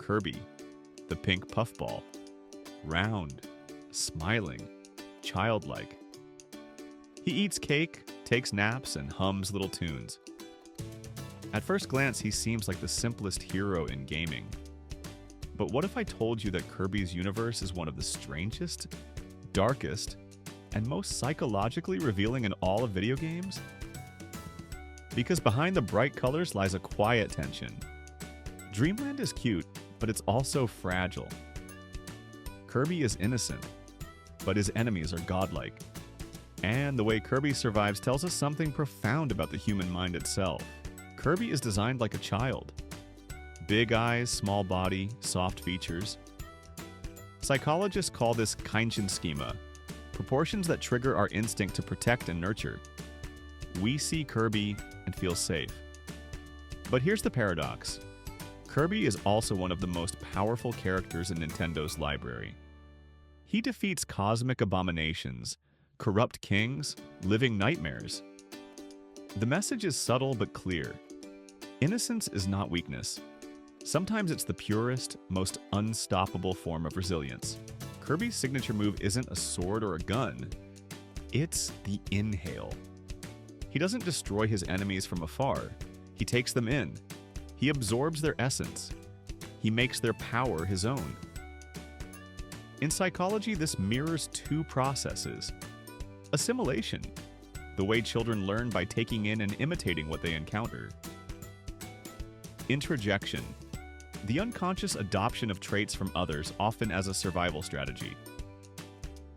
Kirby, the pink puffball. Round, smiling, childlike. He eats cake, takes naps, and hums little tunes. At first glance, he seems like the simplest hero in gaming. But what if I told you that Kirby's universe is one of the strangest, darkest, and most psychologically revealing in all of video games? Because behind the bright colors lies a quiet tension. Dreamland is cute, but it's also fragile. Kirby is innocent, but his enemies are godlike. And the way Kirby survives tells us something profound about the human mind itself. Kirby is designed like a child. Big eyes, small body, soft features. Psychologists call this Kainshin schema, proportions that trigger our instinct to protect and nurture. We see Kirby and feel safe. But here's the paradox. Kirby is also one of the most powerful characters in Nintendo's library. He defeats cosmic abominations, corrupt kings, living nightmares. The message is subtle but clear. Innocence is not weakness. Sometimes it's the purest, most unstoppable form of resilience. Kirby's signature move isn't a sword or a gun. It's the inhale. He doesn't destroy his enemies from afar. He takes them in. He absorbs their essence. He makes their power his own. In psychology, this mirrors two processes. Assimilation, the way children learn by taking in and imitating what they encounter. Introjection, the unconscious adoption of traits from others, often as a survival strategy.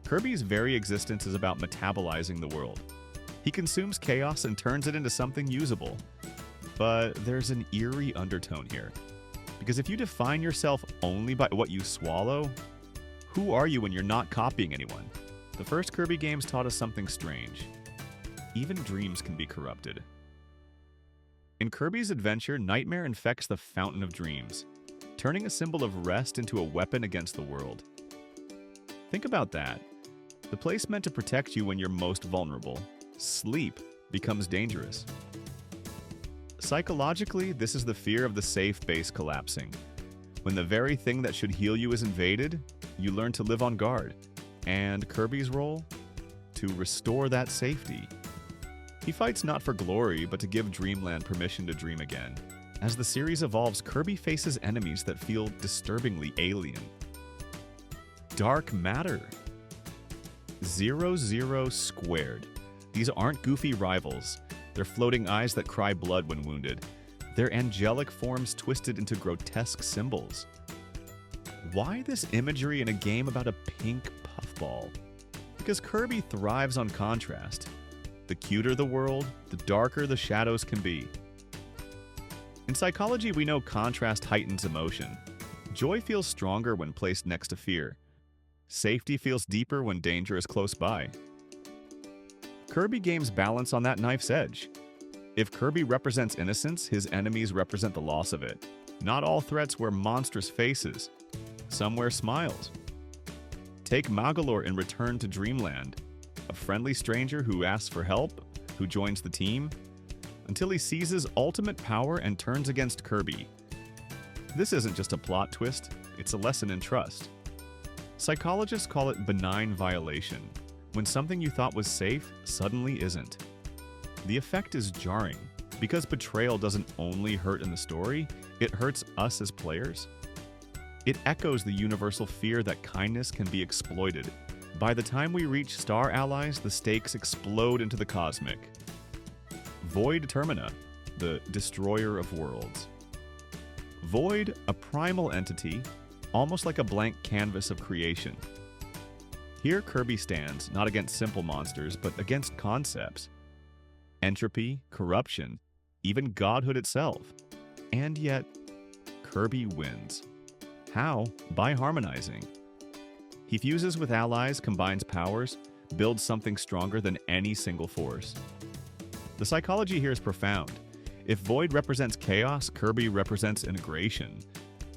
Kirby's very existence is about metabolizing the world. He consumes chaos and turns it into something usable. But there's an eerie undertone here. Because if you define yourself only by what you swallow, who are you when you're not copying anyone? The first Kirby games taught us something strange. Even dreams can be corrupted. In Kirby's adventure, nightmare infects the fountain of dreams, turning a symbol of rest into a weapon against the world. Think about that. The place meant to protect you when you're most vulnerable, sleep, becomes dangerous. Psychologically, this is the fear of the safe base collapsing. When the very thing that should heal you is invaded, you learn to live on guard. And Kirby's role? To restore that safety. He fights not for glory, but to give Dreamland permission to dream again. As the series evolves, Kirby faces enemies that feel disturbingly alien. Dark matter. 00 squared. These aren't goofy rivals. They're floating eyes that cry blood when wounded. They're angelic forms twisted into grotesque symbols. Why this imagery in a game about a pink puffball? Because Kirby thrives on contrast. The cuter the world, the darker the shadows can be. In psychology, we know contrast heightens emotion. Joy feels stronger when placed next to fear. Safety feels deeper when danger is close by. Kirby games balance on that knife's edge. If Kirby represents innocence, his enemies represent the loss of it. Not all threats wear monstrous faces. Some wear smiles. Take Magalore in Return to Dreamland, a friendly stranger who asks for help, who joins the team, until he seizes ultimate power and turns against Kirby. This isn't just a plot twist, it's a lesson in trust. Psychologists call it benign violation, when something you thought was safe suddenly isn't. The effect is jarring, because betrayal doesn't only hurt in the story, it hurts us as players. It echoes the universal fear that kindness can be exploited. By the time we reach Star Allies, the stakes explode into the cosmic. Void Termina, the destroyer of worlds. Void, a primal entity, almost like a blank canvas of creation. Here Kirby stands, not against simple monsters, but against concepts. Entropy, corruption, even godhood itself. And yet, Kirby wins. How? By harmonizing. He fuses with allies, combines powers, builds something stronger than any single force. The psychology here is profound. If Void represents chaos, Kirby represents integration.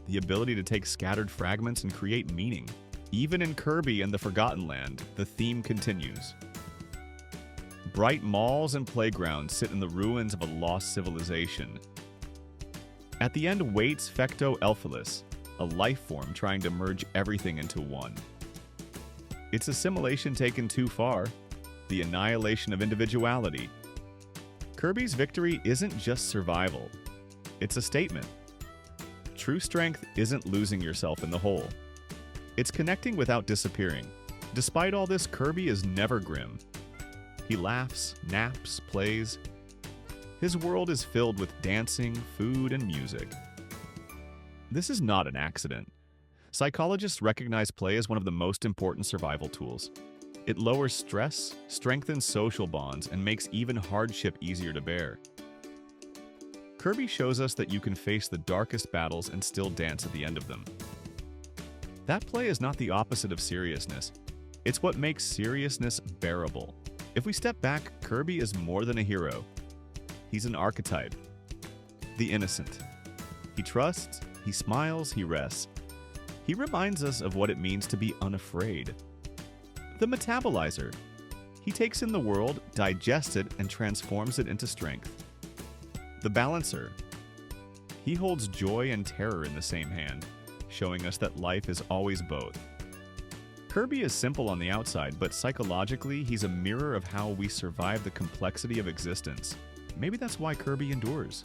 The ability to take scattered fragments and create meaning. Even in Kirby and the Forgotten Land, the theme continues. Bright malls and playgrounds sit in the ruins of a lost civilization. At the end waits Fecto Elphalus, a life form trying to merge everything into one. It's assimilation taken too far, the annihilation of individuality. Kirby's victory isn't just survival, it's a statement. True strength isn't losing yourself in the hole. It's connecting without disappearing. Despite all this, Kirby is never grim. He laughs, naps, plays. His world is filled with dancing, food, and music. This is not an accident. Psychologists recognize play as one of the most important survival tools. It lowers stress, strengthens social bonds, and makes even hardship easier to bear. Kirby shows us that you can face the darkest battles and still dance at the end of them. That play is not the opposite of seriousness. It's what makes seriousness bearable. If we step back, Kirby is more than a hero. He's an archetype. The innocent. He trusts, he smiles, he rests. He reminds us of what it means to be unafraid. The metabolizer. He takes in the world, digests it, and transforms it into strength. The balancer. He holds joy and terror in the same hand, showing us that life is always both. Kirby is simple on the outside, but psychologically, he's a mirror of how we survive the complexity of existence. Maybe that's why Kirby endures.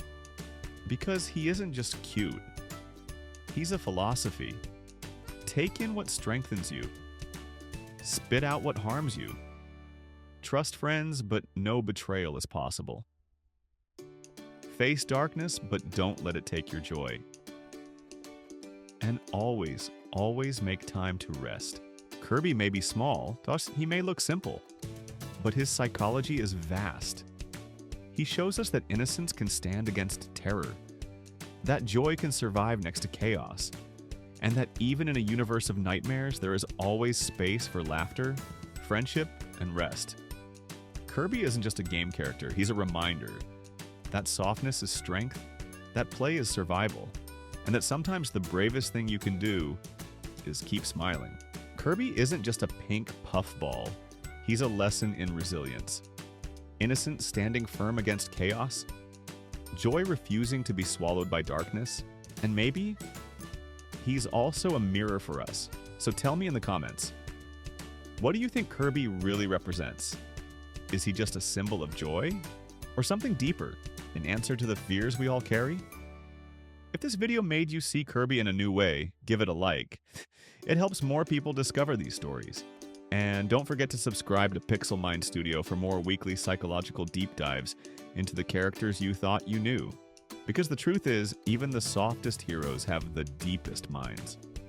Because he isn't just cute. He's a philosophy. Take in what strengthens you. Spit out what harms you. Trust friends, but no betrayal is possible. Face darkness, but don't let it take your joy. And always, always make time to rest. Kirby may be small, thus he may look simple, but his psychology is vast. He shows us that innocence can stand against terror, that joy can survive next to chaos, and that even in a universe of nightmares, there is always space for laughter, friendship, and rest. Kirby isn't just a game character, he's a reminder. That softness is strength, that play is survival, and that sometimes the bravest thing you can do is keep smiling. Kirby isn't just a pink puffball, he's a lesson in resilience. Innocence standing firm against chaos, joy refusing to be swallowed by darkness, and maybe he's also a mirror for us. So tell me in the comments, what do you think Kirby really represents? Is he just a symbol of joy? Or something deeper, an answer to the fears we all carry? If this video made you see Kirby in a new way, give it a like. It helps more people discover these stories. And don't forget to subscribe to Pixel Mind Studio for more weekly psychological deep dives into the characters you thought you knew. Because the truth is, even the softest heroes have the deepest minds.